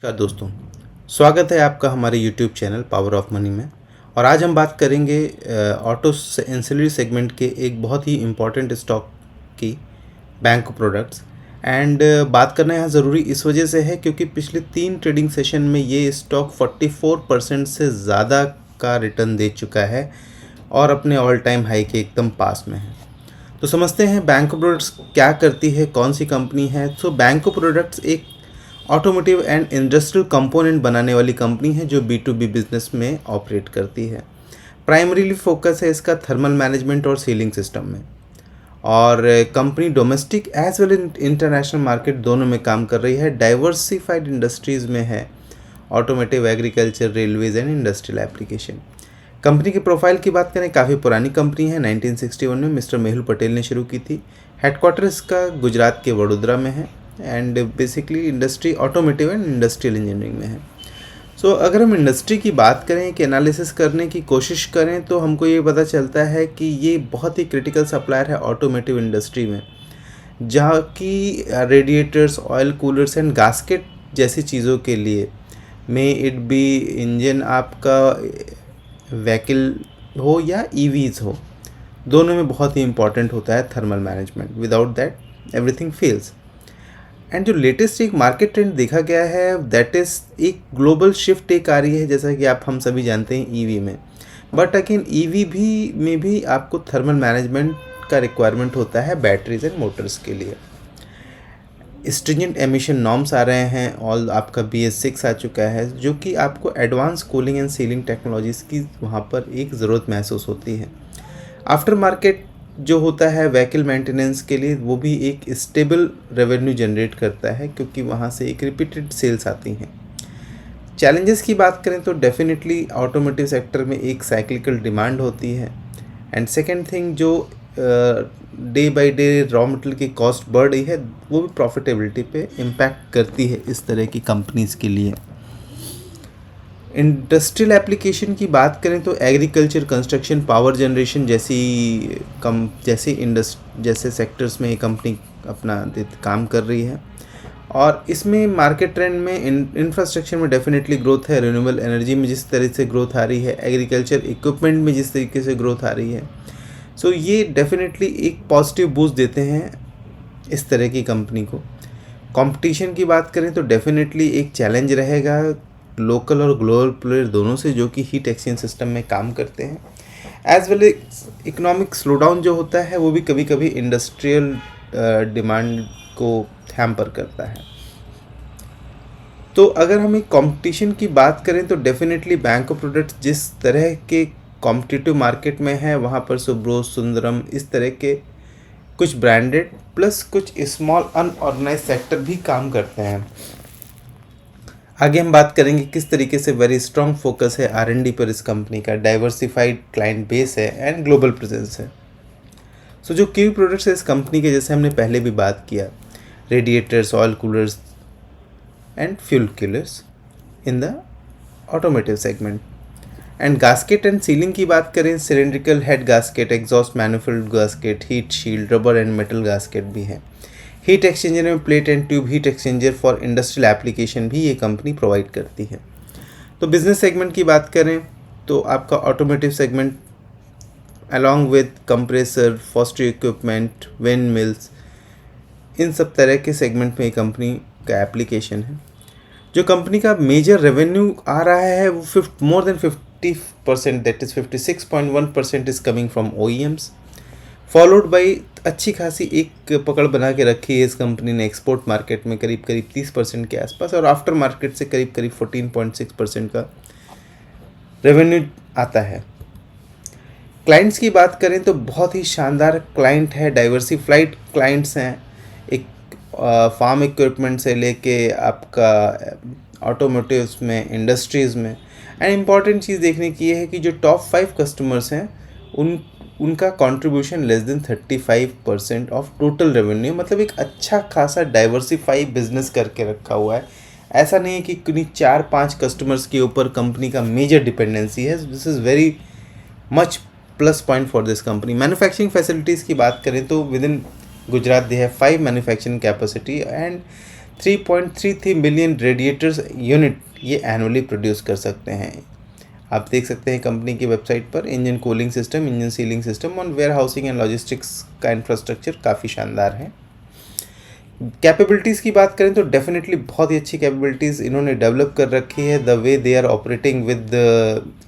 नमस्कार दोस्तों। स्वागत है आपका हमारे YouTube channel power of money में। और आज हम बात करेंगे ऑटो एंसिलरी सेगमेंट के एक बहुत ही इम्पॉर्टेंट स्टॉक की, बैंक प्रोडक्ट्स। एंड बात करना यहाँ ज़रूरी इस वजह से है क्योंकि पिछले 3 ट्रेडिंग सेशन में ये स्टॉक 44% से ज़्यादा का रिटर्न दे चुका है और अपने ऑल टाइम हाई के एकदम पास में है। तो समझते हैं बैंक प्रोडक्ट्स क्या करती है, कौन सी कंपनी है। तो बैंक प्रोडक्ट्स एक ऑटोमोटिव एंड इंडस्ट्रियल कंपोनेंट बनाने वाली कंपनी है जो B2B बिजनेस में ऑपरेट करती है। प्राइमरीली फोकस है इसका थर्मल मैनेजमेंट और सीलिंग सिस्टम में, और company domestic as well international market दोनों में काम कर रही है। डाइवर्सिफाइड इंडस्ट्रीज़ में है, automotive, agriculture, railways and industrial application. Company की प्रोफाइल की बात करें, काफ़ी पुरानी कंपनी है। 1961 में मिस्टर मेहुल पटेल ने शुरू की थी। हेडक्वार्टर इसका गुजरात के वडोदरा में है and basically industry automotive and industrial engineering में है। सो अगर हम इंडस्ट्री की बात करें कि एनालिसिस करने की कोशिश करें तो हमको ये पता चलता है कि ये बहुत ही क्रिटिकल सप्लायर है ऑटोमोटिव इंडस्ट्री में, जहाँ की radiators, oil coolers and gasket जैसी चीज़ों के लिए, मे इट बी इंजन आपका व्हीकल हो या ईवीज़ हो, दोनों में बहुत ही इंपॉर्टेंट होता है thermal management. Without that everything fails. And जो लेटेस्ट एक मार्केट ट्रेंड देखा गया है, दैट इज़ एक ग्लोबल शिफ्ट एक आ रही है, जैसा कि आप हम सभी जानते हैं ईवी में। बट अगेन ईवी में भी आपको थर्मल मैनेजमेंट का रिक्वायरमेंट होता है बैटरीज एंड मोटर्स के लिए। स्ट्रिंजेंट एमिशन नॉर्म्स आ रहे हैं, और आपका BS6 आ चुका है, जो कि आपको advance cooling and ceiling technologies की वहाँ पर एक ज़रूरत महसूस होती है। आफ्टर मार्केट जो होता है व्हीकल मेंटेनेंस के लिए, वो भी एक स्टेबल रेवेन्यू जनरेट करता है क्योंकि वहाँ से एक रिपीटेड सेल्स आती हैं। चैलेंजेस की बात करें तो डेफिनेटली ऑटोमोटिव सेक्टर में एक साइक्लिकल डिमांड होती है। एंड सेकेंड थिंग, जो day by day raw material की कॉस्ट बढ़ रही है, वो भी प्रॉफिटेबिलिटी पे इम्पैक्ट करती है इस तरह की कंपनीज़ के लिए। इंडस्ट्रियल एप्लीकेशन की बात करें तो एग्रीकल्चर, कंस्ट्रक्शन, पावर जनरेशन जैसे सेक्टर्स में ये कंपनी अपना काम कर रही है। और इसमें मार्केट ट्रेंड में इंफ्रास्ट्रक्चर में डेफिनेटली ग्रोथ है, रिन्यूएबल एनर्जी में जिस तरह से ग्रोथ आ रही है, एग्रीकल्चर इक्विपमेंट में जिस तरीके से ग्रोथ आ रही है। सो ये डेफिनेटली एक पॉजिटिव बूस्ट देते हैं इस तरह की कंपनी को। कंपटीशन की बात करें तो डेफिनेटली एक चैलेंज रहेगा लोकल और ग्लोबल प्लेयर दोनों से, जो कि हीट एक्सचेंज सिस्टम में काम करते हैं। एज वेल इकोनॉमिक स्लोडाउन जो होता है वो भी कभी कभी इंडस्ट्रियल डिमांड को हैम्पर करता है। तो अगर हम एक कंपटीशन की बात करें तो डेफिनेटली बैंक ऑफ प्रोडक्ट्स जिस तरह के कॉम्पिटिटिव मार्केट में है, वहाँ पर सुब्रो, सुंदरम, इस तरह के कुछ ब्रांडेड प्लस कुछ स्मॉल अनऑर्गेनाइज सेक्टर भी काम करते हैं। आगे हम बात करेंगे किस तरीके से वेरी स्ट्रॉन्ग फोकस है R&D पर इस कंपनी का, डाइवर्सिफाइड क्लाइंट बेस है एंड ग्लोबल प्रेजेंस है। सो जो की प्रोडक्ट्स है इस कंपनी के, जैसे हमने पहले भी बात किया, radiators, oil coolers and fuel coolers in the automotive segment. And gasket and ceiling की बात करें, cylindrical head gasket, exhaust manifold gasket, heat shield, rubber and metal gasket भी है। हीट एक्सचेंजर में plate and tube heat exchanger for industrial application भी ये company provide करती है। तो बिजनेस सेगमेंट की बात करें तो आपका automotive segment along with compressor, forestry equipment, wind mills, इन सब तरह के सेगमेंट में ये कंपनी का एप्लीकेशन है। जो कंपनी का मेजर रेवेन्यू आ रहा है वो more than 50%, that is 56.1% is coming from OEMs, followed by अच्छी खासी एक पकड़ बना के रखी है इस कंपनी ने एक्सपोर्ट मार्केट में करीब 30% के आसपास, और आफ्टर मार्केट से करीब 14.6% का रेवेन्यू आता है। क्लाइंट्स की बात करें तो बहुत ही शानदार क्लाइंट है, डाइवर्सिफाइड क्लाइंट्स हैं, एक फार्म इक्विपमेंट से लेके आपका ऑटोमोटिव्स में, इंडस्ट्रीज़ में। एंड इम्पॉर्टेंट चीज़ देखने की है कि जो टॉप 5 कस्टमर्स हैं उनका contribution less than 35% of total revenue, मतलब एक अच्छा खासा डाइवर्सिफाई बिजनेस करके रखा हुआ है। ऐसा नहीं है कि किन्हीं 4-5 कस्टमर्स के ऊपर कंपनी का मेजर डिपेंडेंसी है। This is very much plus point for this company. Manufacturing facilities की बात करें तो with in Gujarat they have 5 manufacturing capacity and 3.33 million radiators unit ये एनुअली प्रोड्यूस कर सकते हैं। आप देख सकते हैं कंपनी की वेबसाइट पर engine cooling system, engine ceiling system और वेयर हाउसिंग एंड लॉजिस्टिक्स का इंफ्रास्ट्रक्चर काफ़ी शानदार है। कैपेबिलिटीज़ की बात करें तो डेफिनेटली बहुत ही अच्छी कैपेबिलिटीज़ इन्होंने डेवलप कर रखी है। The way they are operating with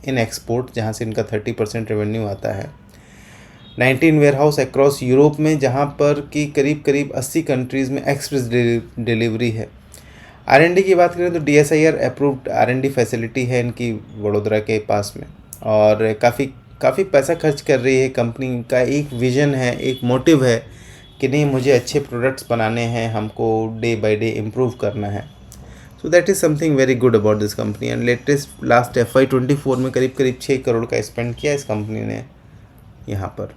in export, जहाँ से इनका 30% रेवेन्यू आता है। 19 वेयर हाउस अक्रॉस यूरोप में, जहाँ पर कि करीब 80 कंट्रीज़ में एक्सप्रेस डिलीवरी है। R&D की बात करें तो DSIR अप्रूव्ड R&D फैसिलिटी है इनकी वडोदरा के पास में, और काफ़ी पैसा खर्च कर रही है। कंपनी का एक विज़न है, एक मोटिव है कि नहीं, मुझे अच्छे प्रोडक्ट्स बनाने हैं, हमको डे बाय डे इम्प्रूव करना है। So that is something very good about this company. And latest last FY24 में करीब 6 करोड़ का स्पेंड किया इस कंपनी ने यहाँ पर।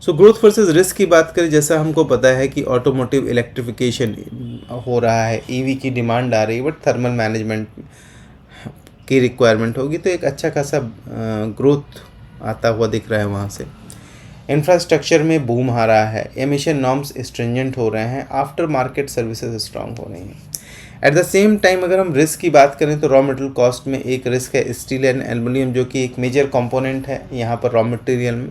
सो ग्रोथ वर्सेस रिस्क की बात करें, जैसा हमको पता है कि ऑटोमोटिव इलेक्ट्रिफिकेशन हो रहा है, EV की डिमांड आ रही है, बट थर्मल मैनेजमेंट की रिक्वायरमेंट होगी, तो एक अच्छा खासा ग्रोथ आता हुआ दिख रहा है वहाँ से। इंफ्रास्ट्रक्चर में बूम आ रहा है, एमिशन नॉर्म्स स्ट्रिंजेंट हो रहे हैं, आफ्टर मार्केट सर्विसेज स्ट्रांग हो रही हैं। एट द सेम टाइम अगर हम रिस्क की बात करें तो रॉ मटेरियल कॉस्ट में एक रिस्क है स्टील एंड एल्युमिनियम, जो कि एक मेजर कंपोनेंट है यहाँ पर रॉ मटेरियल में।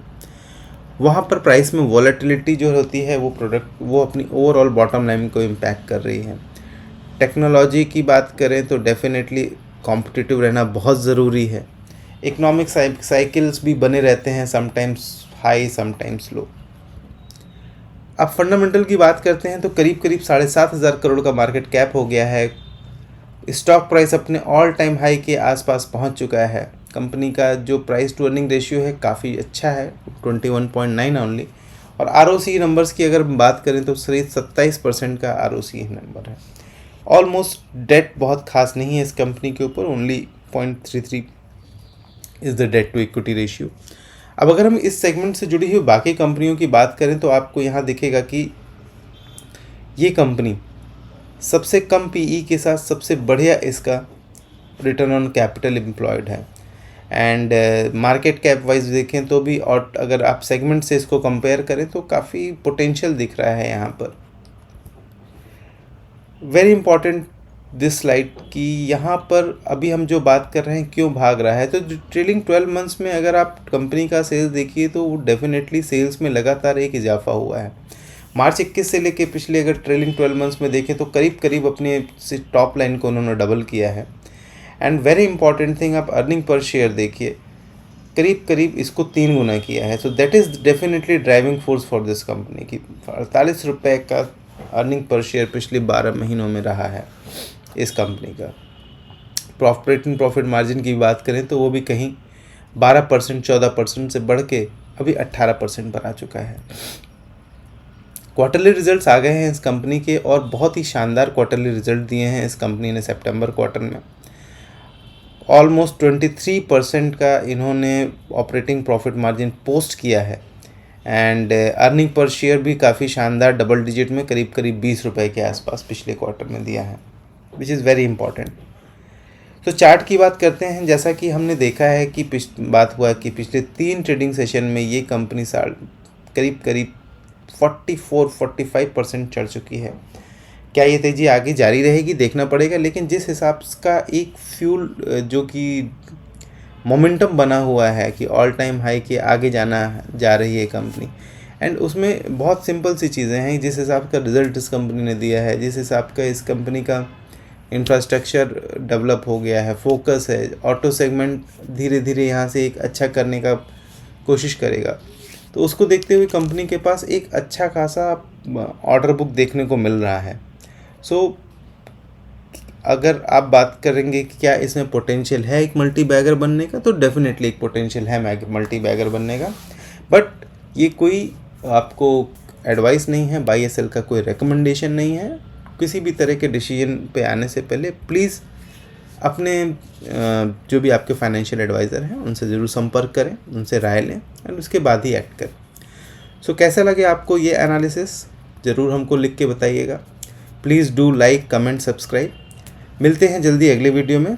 वहाँ पर प्राइस में वॉलेटिलिटी जो होती है वो अपनी ओवरऑल बॉटम लाइन को इम्पैक्ट कर रही है। टेक्नोलॉजी की बात करें तो डेफिनेटली कॉम्पिटिटिव रहना बहुत ज़रूरी है। इकोनॉमिक साइकिल्स भी बने रहते हैं, समटाइम्स हाई समटाइम्स लो। अब फंडामेंटल की बात करते हैं तो करीब 7,500 करोड़ का मार्केट कैप हो गया है। स्टॉक प्राइस अपने ऑल टाइम हाई के आसपास पहुंच चुका है। कंपनी का जो प्राइस टू अर्निंग रेशियो है काफ़ी अच्छा है, 21.9 ओनली। और ROC नंबर्स की अगर बात करें तो सिर्फ 27% का ROC नंबर है। ऑलमोस्ट डेट बहुत खास नहीं है इस कंपनी के ऊपर, only 0.33 is the debt to equity ratio. अब अगर हम इस सेगमेंट से जुड़ी हुई बाकी कंपनियों की बात करें तो आपको यहाँ दिखेगा कि ये कंपनी सबसे कम PE के साथ सबसे बढ़िया इसका रिटर्न ऑन कैपिटल एम्प्लॉयड है। एंड मार्केट कैप वाइज देखें तो भी, और अगर आप सेगमेंट से इसको कंपेयर करें तो काफ़ी पोटेंशियल दिख रहा है यहाँ पर। वेरी इंपॉर्टेंट दिस स्लाइड कि यहाँ पर अभी हम जो बात कर रहे हैं क्यों भाग रहा है, तो ट्रेलिंग 12 मंथ्स में अगर आप कंपनी का सेल्स देखिए तो डेफिनेटली सेल्स में लगातार एक इजाफा हुआ है। मार्च 21 से लेके पिछले अगर ट्रेलिंग 12 मंथ्स में देखें तो करीब अपने टॉप लाइन को उन्होंने डबल किया है। एंड वेरी इंपॉर्टेंट थिंग, आप अर्निंग पर शेयर देखिए, करीब इसको 3 गुना किया है। So that is definitely driving force for this company की 48 रुपये का अर्निंग पर शेयर पिछले 12 महीनों में रहा है इस कंपनी का। ऑपरेटिंग प्रॉफिट मार्जिन की बात करें तो वो भी कहीं 12% 14% से बढ़ के अभी 18% पर आ चुका है। क्वार्टरली रिजल्ट्स आ गए हैं इस कंपनी के, और बहुत ही शानदार क्वार्टरली रिजल्ट दिए हैं इस कंपनी ने सितंबर क्वार्टर में। ऑलमोस्ट 23% का इन्होंने ऑपरेटिंग प्रॉफिट मार्जिन पोस्ट किया है। एंड अर्निंग पर शेयर भी काफ़ी शानदार डबल डिजिट में करीब 20 रुपये के आसपास पिछले क्वार्टर में दिया है, विच इज़ वेरी इंपॉर्टेंट। तो चार्ट की बात करते हैं। जैसा कि हमने देखा है कि बात हुआ कि पिछले 3 ट्रेडिंग सेशन में ये कंपनी करीब 44-45% चढ़ चुकी है। क्या ये तेज़ी आगे जारी रहेगी देखना पड़ेगा, लेकिन जिस हिसाब का एक फ्यूल जो कि मोमेंटम बना हुआ है कि ऑल टाइम हाई के आगे जा रही है कंपनी, एंड उसमें बहुत सिंपल सी चीज़ें हैं। जिस हिसाब का रिज़ल्ट इस कंपनी ने दिया है, जिस हिसाब का इस कंपनी का इंफ्रास्ट्रक्चर डेवलप हो गया है, फोकस है, ऑटो सेगमेंट धीरे धीरे यहाँ से एक अच्छा करने का कोशिश करेगा, तो उसको देखते हुए कंपनी के पास एक अच्छा खासा ऑर्डर बुक देखने को मिल रहा है। सो अगर आप बात करेंगे कि क्या इसमें पोटेंशियल है एक मल्टी बैगर बनने का, तो डेफिनेटली एक पोटेंशियल है मल्टी बैगर बनने का। बट ये कोई आपको एडवाइस नहीं है, बाई या सेल का कोई रिकमेंडेशन नहीं है। किसी भी तरह के डिसीजन पे आने से पहले प्लीज़ अपने जो भी आपके फाइनेंशियल एडवाइज़र हैं उनसे ज़रूर संपर्क करें, उनसे राय लें एंड उसके बाद ही एक्ट करें। सो कैसा लगे आपको ये एनालिसिस, ज़रूर हमको लिख के बताइएगा। Please do like, comment, subscribe. मिलते हैं जल्दी अगले वीडियो में।